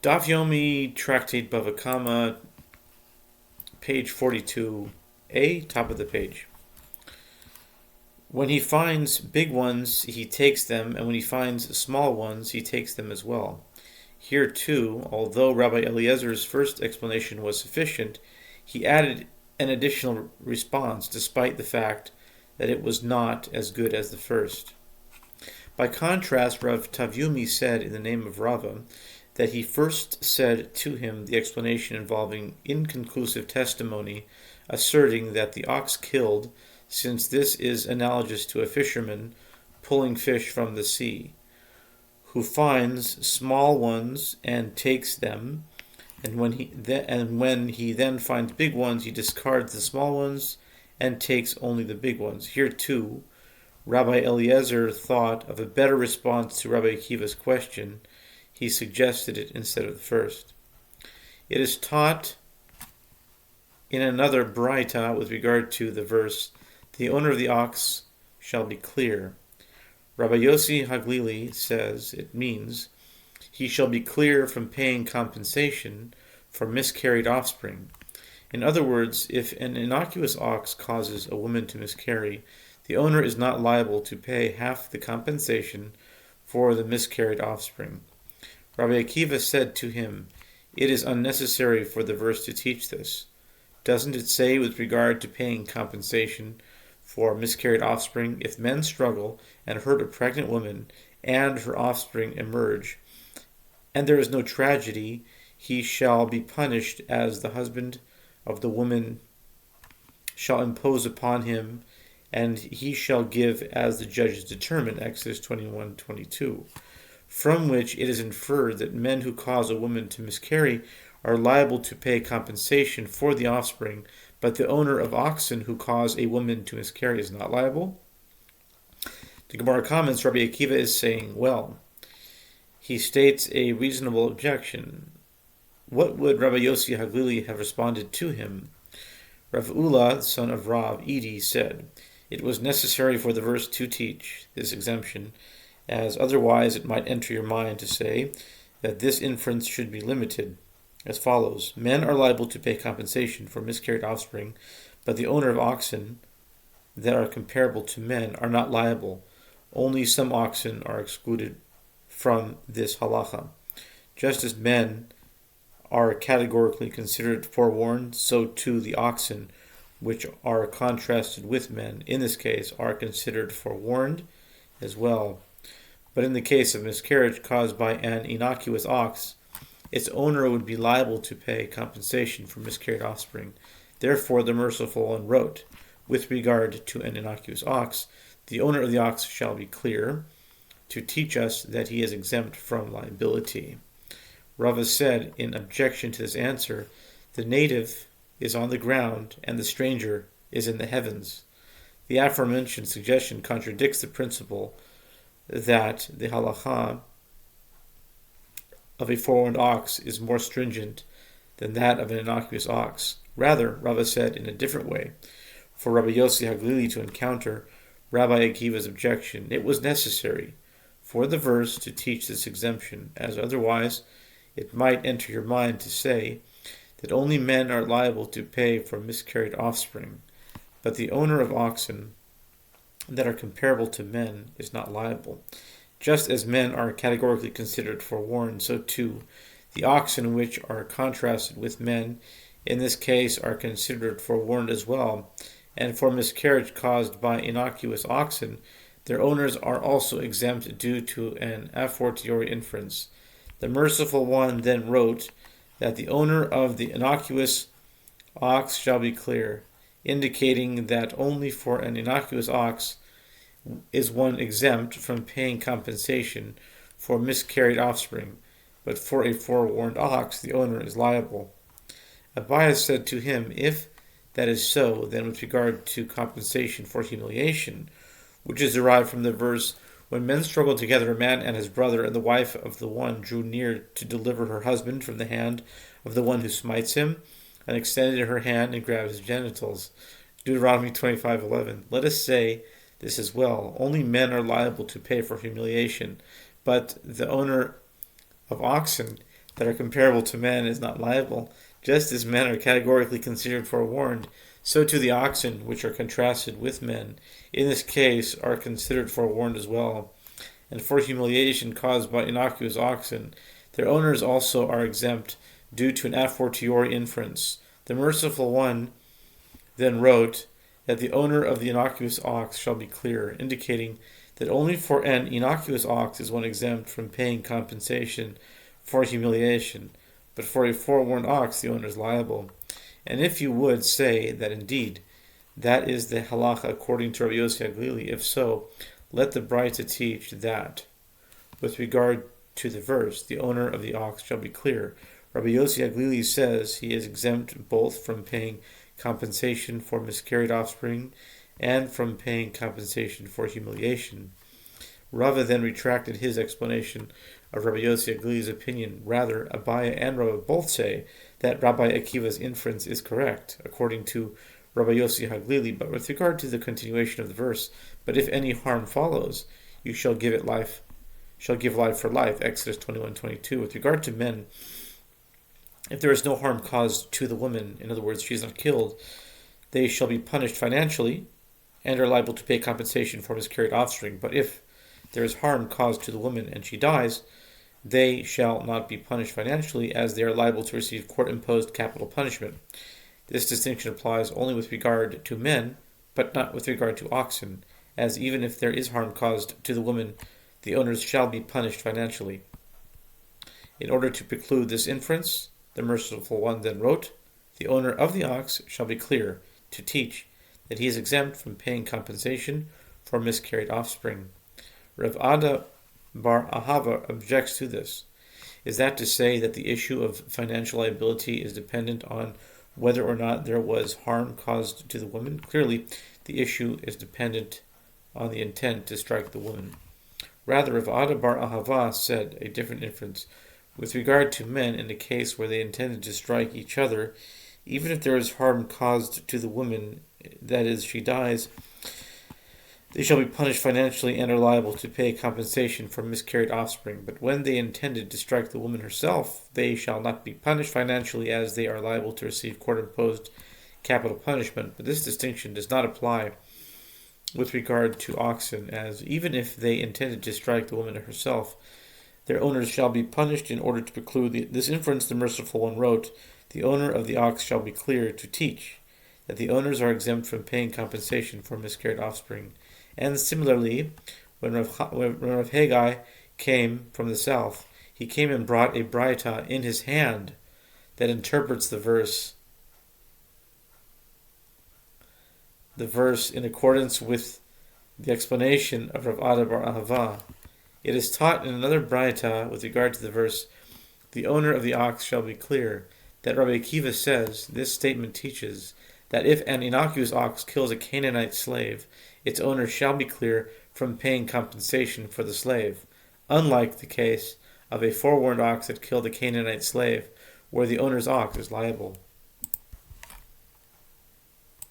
Daf Yomi Tractate Bava, page 42a, top of the page. When he finds big ones, he takes them, and when he finds small ones, he takes them as well. Here too, although Rabbi Eliezer's first explanation was sufficient, he added an additional response, despite the fact that it was not as good as the first. By contrast, Rav Tavyumi said in the name of Rava that he first said to him the explanation involving inconclusive testimony, asserting that the ox killed, since this is analogous to a fisherman pulling fish from the sea, who finds small ones and takes them, and when he then finds big ones, he discards the small ones and takes only the big ones. Here too, Rabbi Eliezer thought of a better response to Rabbi Akiva's question. He suggested it instead of the first. It is taught in another braita with regard to the verse, "The owner of the ox shall be clear." Rabbi Yossi Haglili says it means, he shall be clear from paying compensation for miscarried offspring. In other words, if an innocuous ox causes a woman to miscarry, the owner is not liable to pay half the compensation for the miscarried offspring. Rabbi Akiva said to him, "It is unnecessary for the verse to teach this. Doesn't it say with regard to paying compensation for miscarried offspring, if men struggle and hurt a pregnant woman and her offspring emerge, and there is no tragedy, he shall be punished as the husband of the woman shall impose upon him, and he shall give as the judges determine," Exodus 21:22. From which it is inferred that men who cause a woman to miscarry are liable to pay compensation for the offspring, but the owner of oxen who cause a woman to miscarry is not liable. The Gemara comments, Rabbi Akiva is saying, well, he states a reasonable objection. What would Rabbi Yossi Haglili have responded to him? Rav Ula, son of Rav Edi, said, it was necessary for the verse to teach this exemption, as otherwise it might enter your mind to say that this inference should be limited as follows: men are liable to pay compensation for miscarried offspring, but the owner of oxen that are comparable to men are not liable. Only some oxen are excluded from this halacha. Just as men are categorically considered forewarned, so too the oxen, which are contrasted with men, in this case, are considered forewarned as well. But in the case of miscarriage caused by an innocuous ox, its owner would be liable to pay compensation for miscarried offspring. Therefore, the merciful one wrote, with regard to an innocuous ox, the owner of the ox shall be clear, to teach us that he is exempt from liability. Rava said, in objection to this answer, the native is on the ground and the stranger is in the heavens. The aforementioned suggestion contradicts the principle that the halacha of a forewarned ox is more stringent than that of an innocuous ox. Rather, Rava said in a different way, for Rabbi Yossi Haglili to encounter Rabbi Akiva's objection, it was necessary for the verse to teach this exemption, as otherwise it might enter your mind to say that only men are liable to pay for miscarried offspring, but the owner of oxen that are comparable to men is not liable. Just as men are categorically considered forewarned, so too the oxen which are contrasted with men in this case are considered forewarned as well, and for miscarriage caused by innocuous oxen, their owners are also exempt due to an a fortiori inference. The merciful one then wrote that the owner of the innocuous ox shall be clear, indicating that only for an innocuous ox is one exempt from paying compensation for miscarried offspring, but for a forewarned ox the owner is liable. Abaye said to him, if that is so, then with regard to compensation for humiliation, which is derived from the verse, when men struggled together, a man and his brother, and the wife of the one drew near to deliver her husband from the hand of the one who smites him, and extended her hand and grabbed his genitals. Deuteronomy 25:11. Let us say this as well. Only men are liable to pay for humiliation, but the owner of oxen that are comparable to men is not liable. Just as men are categorically considered forewarned, so too the oxen, which are contrasted with men, in this case are considered forewarned as well. And for humiliation caused by innocuous oxen, their owners also are exempt, due to an a fortiori inference. The merciful one then wrote that the owner of the innocuous ox shall be clear, indicating that only for an innocuous ox is one exempt from paying compensation for humiliation, but for a forewarned ox the owner is liable. And if you would say that indeed that is the halacha according to Rabbi Yossi Haglili, if so, let the Braita teach that, with regard to the verse, the owner of the ox shall be clear. Rabbi Yossi Haglili says he is exempt both from paying compensation for miscarried offspring and from paying compensation for humiliation. Rava then retracted his explanation of Rabbi Yossi Haglili's opinion. Rather, Abaya and Rava both say that Rabbi Akiva's inference is correct, according to Rabbi Yossi Haglili, but with regard to the continuation of the verse, but if any harm follows, you shall give life for life, Exodus 21:22. With regard to men, if there is no harm caused to the woman, in other words, she is not killed, they shall be punished financially and are liable to pay compensation for miscarried offspring. But if there is harm caused to the woman and she dies, they shall not be punished financially, as they are liable to receive court-imposed capital punishment. This distinction applies only with regard to men, but not with regard to oxen, as even if there is harm caused to the woman, the owners shall be punished financially. In order to preclude this inference, the merciful one then wrote, the owner of the ox shall be clear, to teach that he is exempt from paying compensation for miscarried offspring. Rav Ada bar Ahava objects to this. Is that to say that the issue of financial liability is dependent on whether or not there was harm caused to the woman? Clearly, the issue is dependent on the intent to strike the woman. Rather, Rav Ada bar Ahava said a different inference. With regard to men, in the case where they intended to strike each other, even if there is harm caused to the woman, that is, she dies, they shall be punished financially and are liable to pay compensation for miscarried offspring. But when they intended to strike the woman herself, they shall not be punished financially, as they are liable to receive court-imposed capital punishment. But this distinction does not apply with regard to oxen, as even if they intended to strike the woman herself, their owners shall be punished. In order to preclude this inference, the merciful one wrote, the owner of the ox shall be clear, to teach that the owners are exempt from paying compensation for miscarried offspring. And similarly, when Rav Haggai came from the south, he came and brought a Braita in his hand that interprets the verse in accordance with the explanation of Rav Ada bar Ahava. It is taught in another Braita with regard to the verse, the owner of the ox shall be clear, that Rabbi Akiva says this statement teaches that if an innocuous ox kills a Canaanite slave, its owner shall be clear from paying compensation for the slave, unlike the case of a forewarned ox that killed a Canaanite slave, where the owner's ox is liable.